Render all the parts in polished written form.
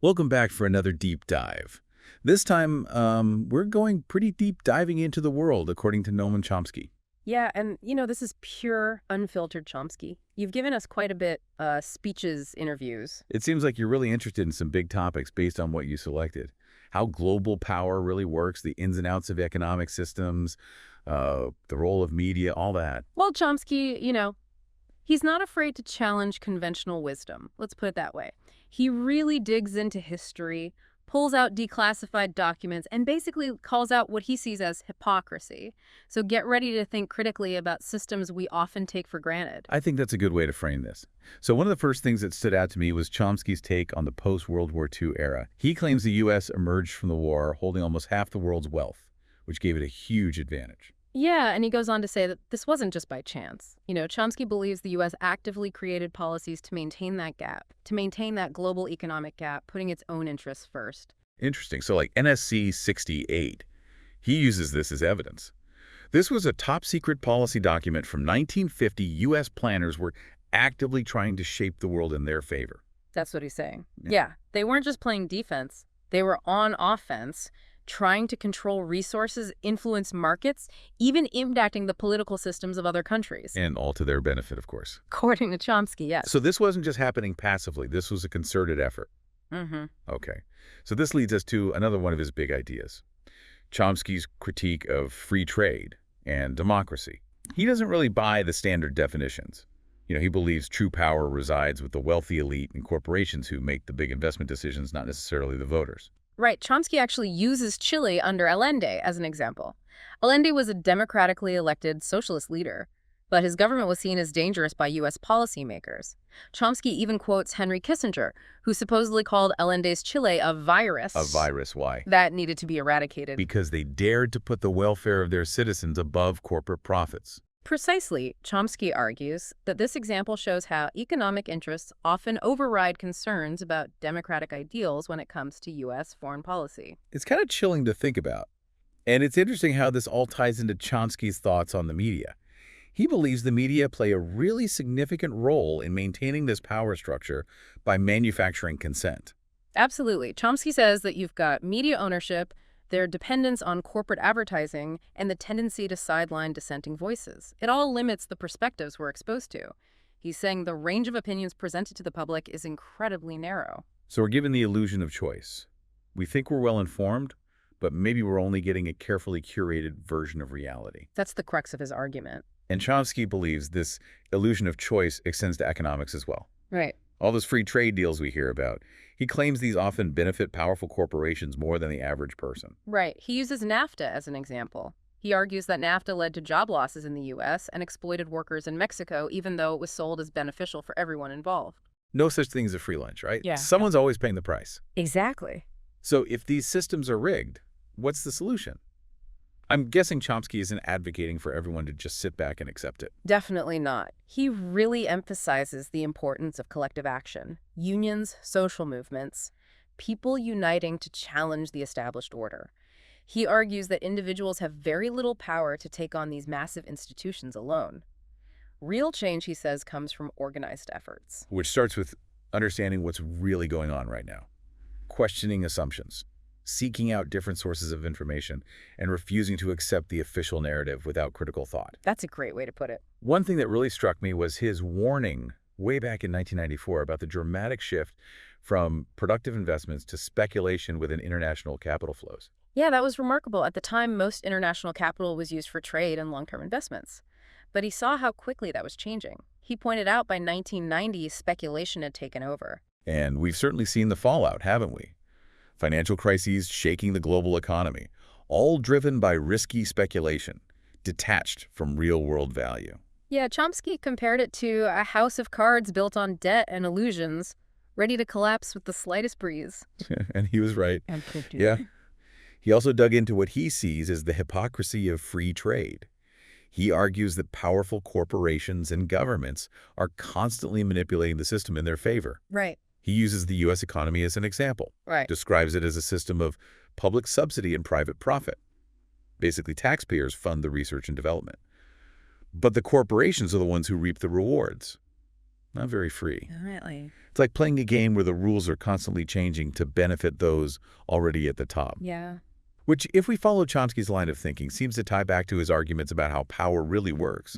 Welcome back for another deep dive. This time, we're going pretty deep diving into the world, according to Noam Chomsky. Yeah, and this is pure, unfiltered Chomsky. You've given us quite a bit, speeches, interviews. It seems like you're really interested in some big topics based on what you selected. How global power really works, the ins and outs of economic systems, the role of media, all that. Well, Chomsky, he's not afraid to challenge conventional wisdom. Let's put it that way. He really digs into history, pulls out declassified documents, and basically calls out what he sees as hypocrisy. So get ready to think critically about systems we often take for granted. I think that's a good way to frame this. So one of the first things that stood out to me was Chomsky's take on the post-World War II era. He claims the U.S. emerged from the war holding almost half the world's wealth, which gave it a huge advantage. Yeah, and he goes on to say that this wasn't just by chance. Chomsky believes the U.S. actively created policies to maintain that gap, to maintain that global economic gap, putting its own interests first. Interesting. So like NSC 68, he uses this as evidence. This was a top-secret policy document from 1950. U.S. planners were actively trying to shape the world in their favor. That's what he's saying. Yeah, they weren't just playing defense. They were on offense, trying to control resources, influence markets, even impacting the political systems of other countries. And all to their benefit, of course. According to Chomsky, yes. So this wasn't just happening passively. This was a concerted effort. Okay. So this leads us to another one of his big ideas, Chomsky's critique of free trade and democracy. He doesn't really buy the standard definitions. He believes true power resides with the wealthy elite and corporations who make the big investment decisions, not necessarily the voters. Right. Chomsky actually uses Chile under Allende as an example. Allende was a democratically elected socialist leader, but his government was seen as dangerous by U.S. policymakers. Chomsky even quotes Henry Kissinger, who supposedly called Allende's Chile a virus. A virus, why? That needed to be eradicated. Because they dared to put the welfare of their citizens above corporate profits. Precisely, Chomsky argues that this example shows how economic interests often override concerns about democratic ideals when it comes to U.S. foreign policy. It's kind of chilling to think about. And it's interesting how this all ties into Chomsky's thoughts on the media. He believes the media play a really significant role in maintaining this power structure by manufacturing consent. Absolutely. Chomsky says that you've got media ownership, their dependence on corporate advertising, and the tendency to sideline dissenting voices. It all limits the perspectives we're exposed to. He's saying the range of opinions presented to the public is incredibly narrow. So we're given the illusion of choice. We think we're well-informed, but maybe we're only getting a carefully curated version of reality. That's the crux of his argument. And Chomsky believes this illusion of choice extends to economics as well. Right. All those free trade deals we hear about, he claims these often benefit powerful corporations more than the average person. Right. He uses NAFTA as an example. He argues that NAFTA led to job losses in the U.S. and exploited workers in Mexico, even though it was sold as beneficial for everyone involved. No such thing as a free lunch, right? Yeah. Someone's always paying the price. Exactly. So if these systems are rigged, what's the solution? I'm guessing Chomsky isn't advocating for everyone to just sit back and accept it. Definitely not. He really emphasizes the importance of collective action, unions, social movements, people uniting to challenge the established order. He argues that individuals have very little power to take on these massive institutions alone. Real change, he says, comes from organized efforts. Which starts with understanding what's really going on right now, questioning assumptions, seeking out different sources of information, and refusing to accept the official narrative without critical thought. That's a great way to put it. One thing that really struck me was his warning way back in 1994 about the dramatic shift from productive investments to speculation within international capital flows. Yeah, that was remarkable. At the time, most international capital was used for trade and long-term investments. But he saw how quickly that was changing. He pointed out by 1990, speculation had taken over. And we've certainly seen the fallout, haven't we? Financial crises shaking the global economy, all driven by risky speculation, detached from real-world value. Yeah, Chomsky compared it to a house of cards built on debt and illusions, ready to collapse with the slightest breeze. And he was right. Yeah. He also dug into what he sees as the hypocrisy of free trade. He argues that powerful corporations and governments are constantly manipulating the system in their favor. Right. He uses the U.S. economy as an example, describes it as a system of public subsidy and private profit. Basically, taxpayers fund the research and development. But the corporations are the ones who reap the rewards. not very free. Definitely. It's like playing a game where the rules are constantly changing to benefit those already at the top. Yeah. Which, if we follow Chomsky's line of thinking, seems to tie back to his arguments about how power really works.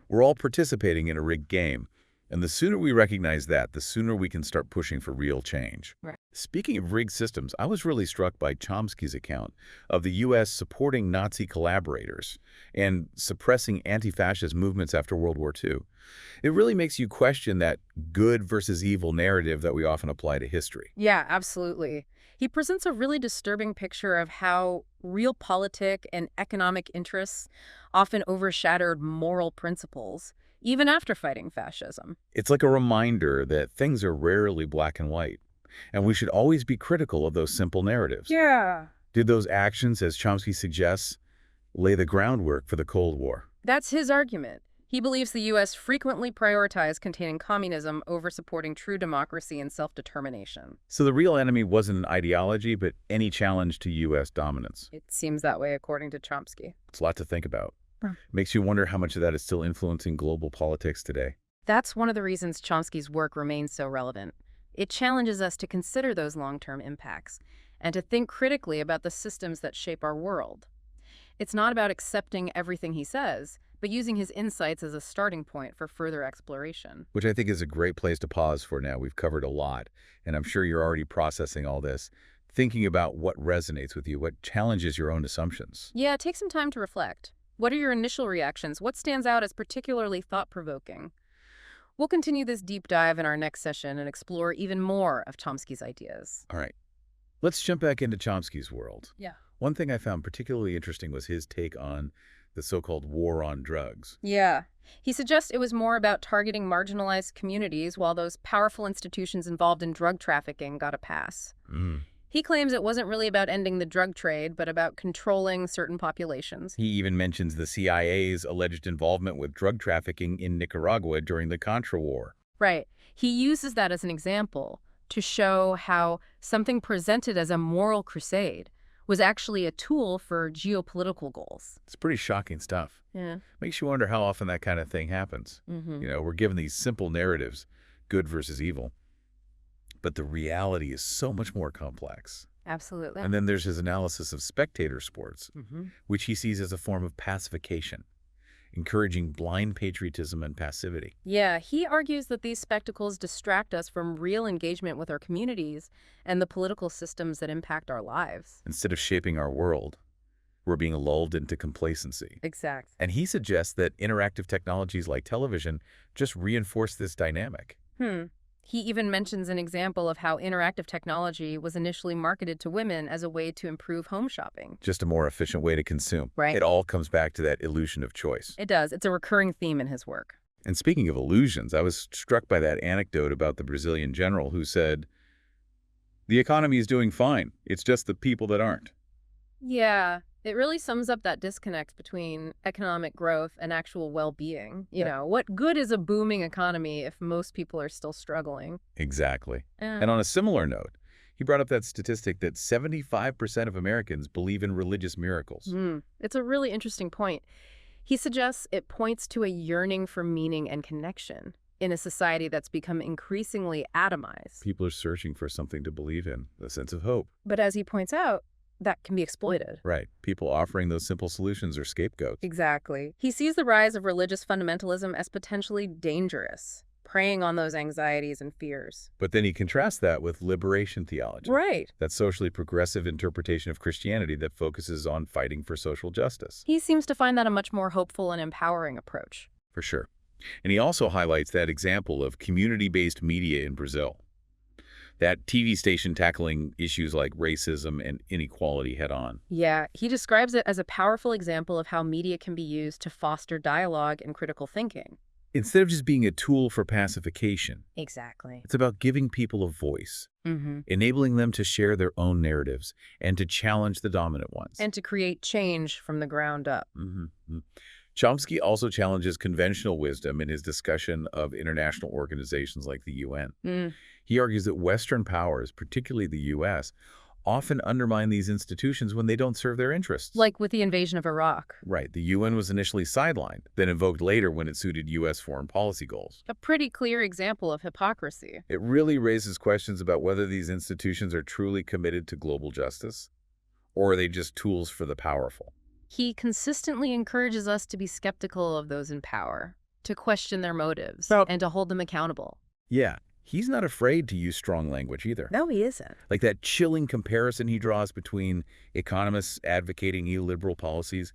We're all participating in a rigged game. And the sooner we recognize that, the sooner we can start pushing for real change. Right. Speaking of rigged systems, I was really struck by Chomsky's account of the U.S. supporting Nazi collaborators and suppressing anti-fascist movements after World War II. It really makes you question that good versus evil narrative that we often apply to history. Yeah, absolutely. He presents a really disturbing picture of how realpolitik and economic interests often overshadowed moral principles, even after fighting fascism. It's like a reminder that things are rarely black and white, and we should always be critical of those simple narratives. Yeah. Did those actions, as Chomsky suggests, lay the groundwork for the Cold War? That's his argument. He believes the U.S. frequently prioritized containing communism over supporting true democracy and self-determination. So the real enemy wasn't an ideology, but any challenge to U.S. dominance. It seems that way, according to Chomsky. It's a lot to think about. Huh. Makes you wonder how much of that is still influencing global politics today. That's one of the reasons Chomsky's work remains so relevant. It challenges us to consider those long-term impacts and to think critically about the systems that shape our world. It's not about accepting everything he says, but using his insights as a starting point for further exploration. Which I think is a great place to pause for now. We've covered a lot, and I'm sure you're already processing all this, thinking about what resonates with you, what challenges your own assumptions. Yeah, take some time to reflect. What are your initial reactions? What stands out as particularly thought-provoking? We'll continue this deep dive in our next session and explore even more of Chomsky's ideas. All right. Let's jump back into Chomsky's world. Yeah. One thing I found particularly interesting was his take on the so-called war on drugs. Yeah. He suggests it was more about targeting marginalized communities while those powerful institutions involved in drug trafficking got a pass. He claims it wasn't really about ending the drug trade, but about controlling certain populations. He even mentions the CIA's alleged involvement with drug trafficking in Nicaragua during the Contra War. Right. He uses that as an example to show how something presented as a moral crusade was actually a tool for geopolitical goals. It's pretty shocking stuff. Yeah. Makes you wonder how often that kind of thing happens. You know, we're given these simple narratives, good versus evil, but the reality is so much more complex. Absolutely. And then there's his analysis of spectator sports, which he sees as a form of pacification, encouraging blind patriotism and passivity. Yeah, he argues that these spectacles distract us from real engagement with our communities and the political systems that impact our lives. Instead of shaping our world, we're being lulled into complacency. Exactly. And he suggests that interactive technologies like television just reinforce this dynamic. He even mentions an example of how interactive technology was initially marketed to women as a way to improve home shopping. Just a more efficient way to consume. Right. It all comes back to that illusion of choice. It does. It's a recurring theme in his work. And speaking of illusions, I was struck by that anecdote about the Brazilian general who said, "The economy is doing fine. It's just the people that aren't." Yeah, it really sums up that disconnect between economic growth and actual well-being. You know, what good is a booming economy if most people are still struggling? Exactly. And on a similar note, he brought up that statistic that 75% of Americans believe in religious miracles. It's a really interesting point. He suggests it points to a yearning for meaning and connection in a society that's become increasingly atomized. People are searching for something to believe in, a sense of hope. But as he points out, that can be exploited. Right. People offering those simple solutions are scapegoats. Exactly. He sees the rise of religious fundamentalism as potentially dangerous, preying on those anxieties and fears. But then he contrasts that with liberation theology. Right. That socially progressive interpretation of Christianity that focuses on fighting for social justice. He seems to find that a much more hopeful and empowering approach. For sure. And he also highlights that example of community-based media in Brazil. That TV station tackling issues like racism and inequality head-on. Yeah, he describes it as a powerful example of how media can be used to foster dialogue and critical thinking. Instead of just being a tool for pacification, Exactly. it's about giving people a voice, enabling them to share their own narratives and to challenge the dominant ones. And to create change from the ground up. Chomsky also challenges conventional wisdom in his discussion of international organizations like the UN. He argues that Western powers, particularly the U.S., often undermine these institutions when they don't serve their interests. Like with the invasion of Iraq. Right, the UN was initially sidelined, then invoked later when it suited U.S. foreign policy goals. A pretty clear example of hypocrisy. It really raises questions about whether these institutions are truly committed to global justice, or are they just tools for the powerful? He consistently encourages us to be skeptical of those in power, to question their motives, So- and to hold them accountable. Yeah, he's not afraid to use strong language either. No, he isn't. Like that chilling comparison he draws between economists advocating illiberal policies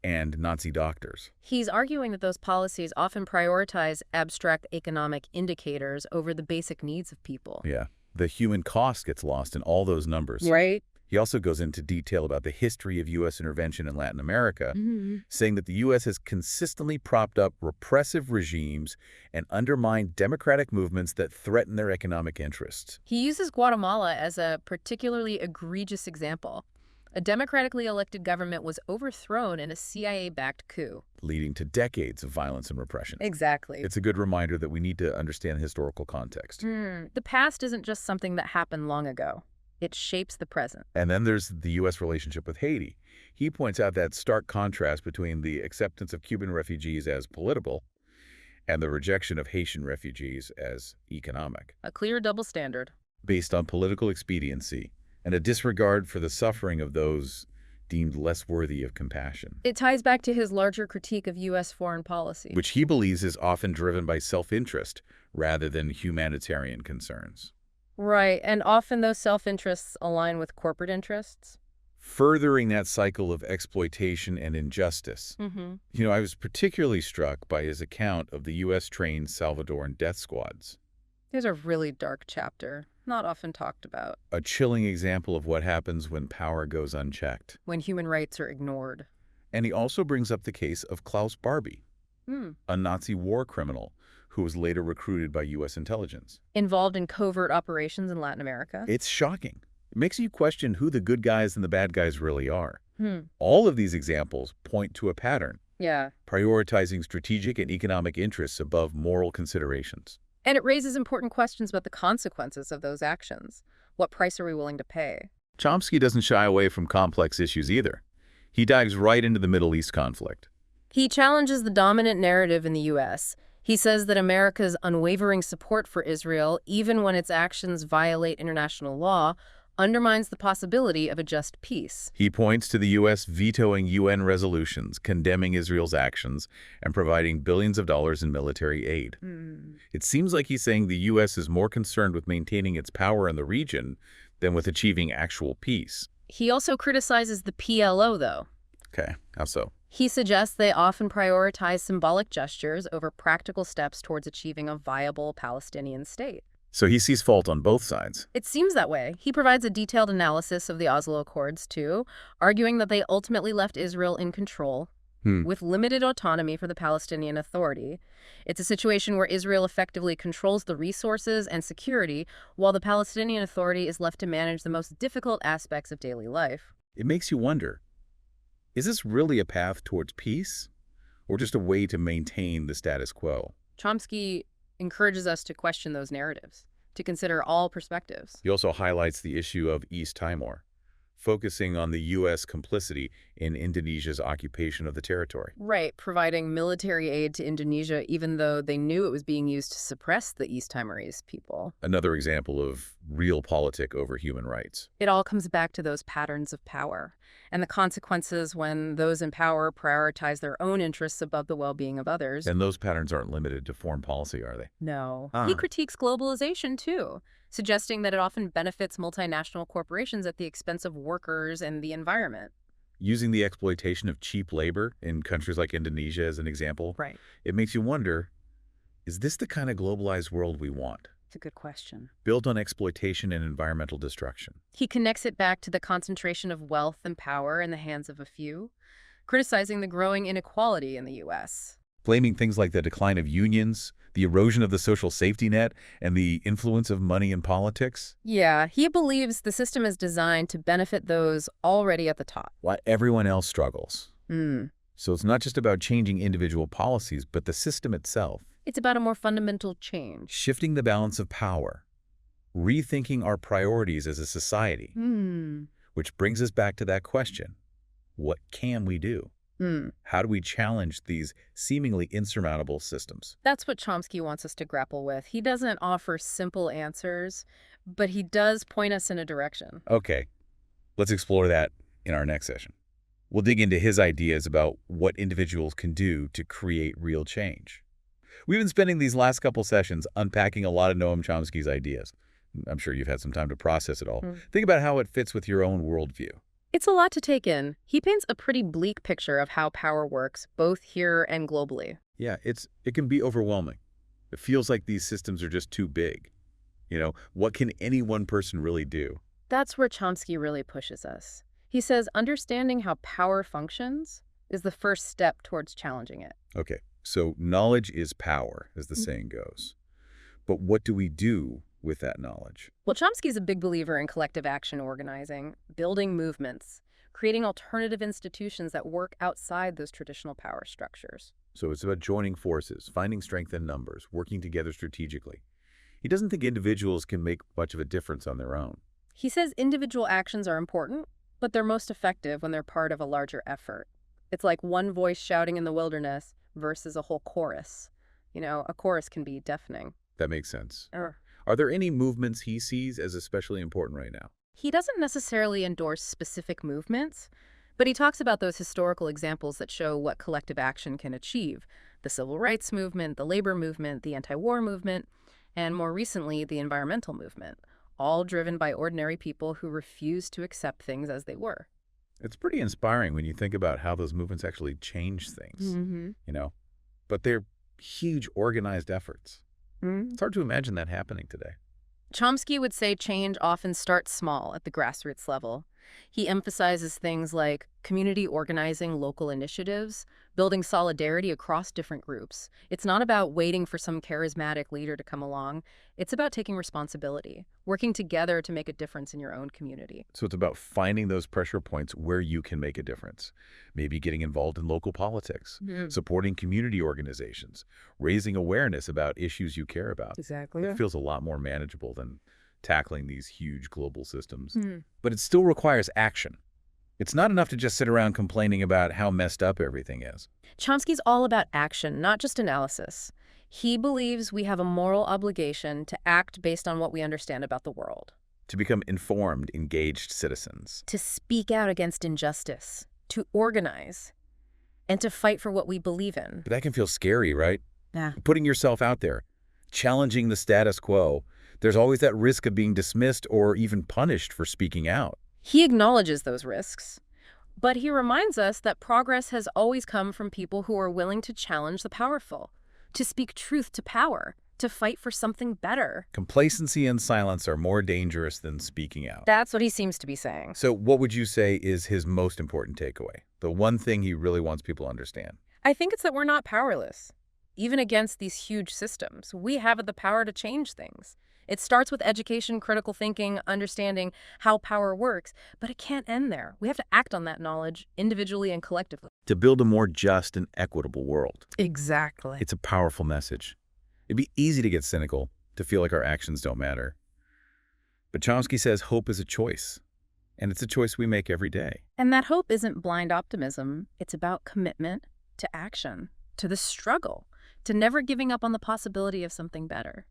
and Nazi doctors. He's arguing that those policies often prioritize abstract economic indicators over the basic needs of people. Yeah, the human cost gets lost in all those numbers. Right? He also goes into detail about the history of U.S. intervention in Latin America, Mm-hmm. saying that the U.S. has consistently propped up repressive regimes and undermined democratic movements that threaten their economic interests. He uses Guatemala as a particularly egregious example. A democratically elected government was overthrown in a CIA-backed coup. Leading to decades of violence and repression. Exactly. It's a good reminder that we need to understand the historical context. The past isn't just something that happened long ago. It shapes the present. And then there's the U.S. relationship with Haiti. He points out that stark contrast between the acceptance of Cuban refugees as political and the rejection of Haitian refugees as economic, A clear double standard. based on political expediency and a disregard for the suffering of those deemed less worthy of compassion, It ties back to his larger critique of U.S. foreign policy. which he believes is often driven by self-interest rather than humanitarian concerns. Right, and often those self-interests align with corporate interests. Furthering that cycle of exploitation and injustice. Mm-hmm. I was particularly struck by his account of the U.S.-trained Salvadoran death squads, There's a really dark chapter, not often talked about, a chilling example of what happens when power goes unchecked. when human rights are ignored. And he also brings up the case of Klaus Barbie, a Nazi war criminal who was later recruited by U.S. intelligence. Involved in covert operations in Latin America. It's shocking. It makes you question who the good guys and the bad guys really are. Hmm. All of these examples point to a pattern, Yeah. prioritizing strategic and economic interests above moral considerations. And it raises important questions about the consequences of those actions. What price are we willing to pay? Chomsky doesn't shy away from complex issues either. He dives right into the Middle East conflict. He challenges the dominant narrative in the U.S. He says that America's unwavering support for Israel, even when its actions violate international law, undermines the possibility of a just peace. He points to the U.S. vetoing UN resolutions, condemning Israel's actions, and providing billions of dollars in military aid. It seems like he's saying the U.S. is more concerned with maintaining its power in the region than with achieving actual peace. He also criticizes the PLO, though. Okay, how so? He suggests they often prioritize symbolic gestures over practical steps towards achieving a viable Palestinian state. So he sees fault on both sides. It seems that way. He provides a detailed analysis of the Oslo Accords, too, arguing that they ultimately left Israel in control, with limited autonomy for the Palestinian Authority. It's a situation where Israel effectively controls the resources and security, while the Palestinian Authority is left to manage the most difficult aspects of daily life. It makes you wonder, is this really a path towards peace, or just a way to maintain the status quo? Chomsky encourages us to question those narratives, to consider all perspectives. He also highlights the issue of East Timor, focusing on the U.S. complicity in Indonesia's occupation of the territory. Right, providing military aid to Indonesia even though they knew it was being used to suppress the East Timorese people. Another example of realpolitik over human rights. It all comes back to those patterns of power and the consequences when those in power prioritize their own interests above the well-being of others. And those patterns aren't limited to foreign policy, are they? No. He critiques globalization, too, suggesting that it often benefits multinational corporations at the expense of workers and the environment. Using the exploitation of cheap labor in countries like Indonesia as an example, Right. it makes you wonder, is this the kind of globalized world we want? It's a good question. Built on exploitation and environmental destruction. He connects it back to the concentration of wealth and power in the hands of a few, criticizing the growing inequality in the U.S. Blaming things like the decline of unions, the erosion of the social safety net, and the influence of money in politics. Yeah, he believes the system is designed to benefit those already at the top. While everyone else struggles. So it's not just about changing individual policies, but the system itself. It's about a more fundamental change. Shifting the balance of power rethinking our priorities as a society, which brings us back to that question. What can we do? How do we challenge these seemingly insurmountable systems? That's what Chomsky wants us to grapple with. He doesn't offer simple answers, but he does point us in a direction. Okay, let's explore that in our next session. We'll dig into his ideas about what individuals can do to create real change. We've been spending these last couple sessions unpacking a lot of Noam Chomsky's ideas. I'm sure you've had some time to process it all. Think about how it fits with your own worldview. It's a lot to take in. He paints a pretty bleak picture of how power works, both here and globally. Yeah, it can be overwhelming. It feels like these systems are just too big. What can any one person really do? That's where Chomsky really pushes us. He says understanding how power functions is the first step towards challenging it. Okay, so knowledge is power, as the saying goes. But what do we do with that knowledge? Well, Chomsky's a big believer in collective action organizing, building movements, creating alternative institutions that work outside those traditional power structures. So it's about joining forces, finding strength in numbers, working together strategically. He doesn't think individuals can make much of a difference on their own. He says individual actions are important, but they're most effective when they're part of a larger effort. It's like one voice shouting in the wilderness versus a whole chorus. A chorus can be deafening. That makes sense. Are there any movements he sees as especially important right now? He doesn't necessarily endorse specific movements, but he talks about those historical examples that show what collective action can achieve. The civil rights movement, the labor movement, the anti-war movement, and more recently, the environmental movement, all driven by ordinary people who refused to accept things as they were. It's pretty inspiring when you think about how those movements actually change things, But they're huge organized efforts. It's hard to imagine that happening today. Chomsky would say change often starts small at the grassroots level. He emphasizes things like community organizing local initiatives, building solidarity across different groups. It's not about waiting for some charismatic leader to come along. It's about taking responsibility, working together to make a difference in your own community. So it's about finding those pressure points where you can make a difference. Maybe getting involved in local politics, supporting community organizations, raising awareness about issues you care about. Exactly. It feels a lot more manageable than tackling these huge global systems. But it still requires action. It's not enough to just sit around complaining about how messed up everything is. Chomsky's all about action, not just analysis. He believes we have a moral obligation to act based on what we understand about the world. To become informed, engaged citizens. To speak out against injustice, to organize, and to fight for what we believe in. But that can feel scary, right? Yeah. Putting yourself out there, challenging the status quo. There's always that risk of being dismissed or even punished for speaking out. He acknowledges those risks, but he reminds us that progress has always come from people who are willing to challenge the powerful, to speak truth to power, to fight for something better. Complacency and silence are more dangerous than speaking out. That's what he seems to be saying. So what would you say is his most important takeaway? The one thing he really wants people to understand? I think it's that we're not powerless. Even against these huge systems, we have the power to change things. It starts with education, critical thinking, understanding how power works, but it can't end there. We have to act on that knowledge individually and collectively. To build a more just and equitable world. Exactly. It's a powerful message. It'd be easy to get cynical, to feel like our actions don't matter. But Chomsky says hope is a choice, and it's a choice we make every day. And that hope isn't blind optimism. It's about commitment to action, to the struggle, to never giving up on the possibility of something better.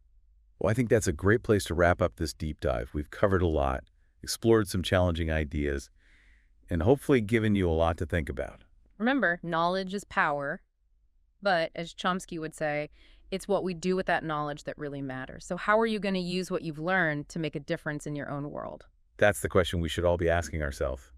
Well, I think that's a great place to wrap up this deep dive. We've covered a lot, explored some challenging ideas, and hopefully given you a lot to think about. Remember, knowledge is power, but as Chomsky would say, it's what we do with that knowledge that really matters. So how are you going to use what you've learned to make a difference in your own world? That's the question we should all be asking ourselves.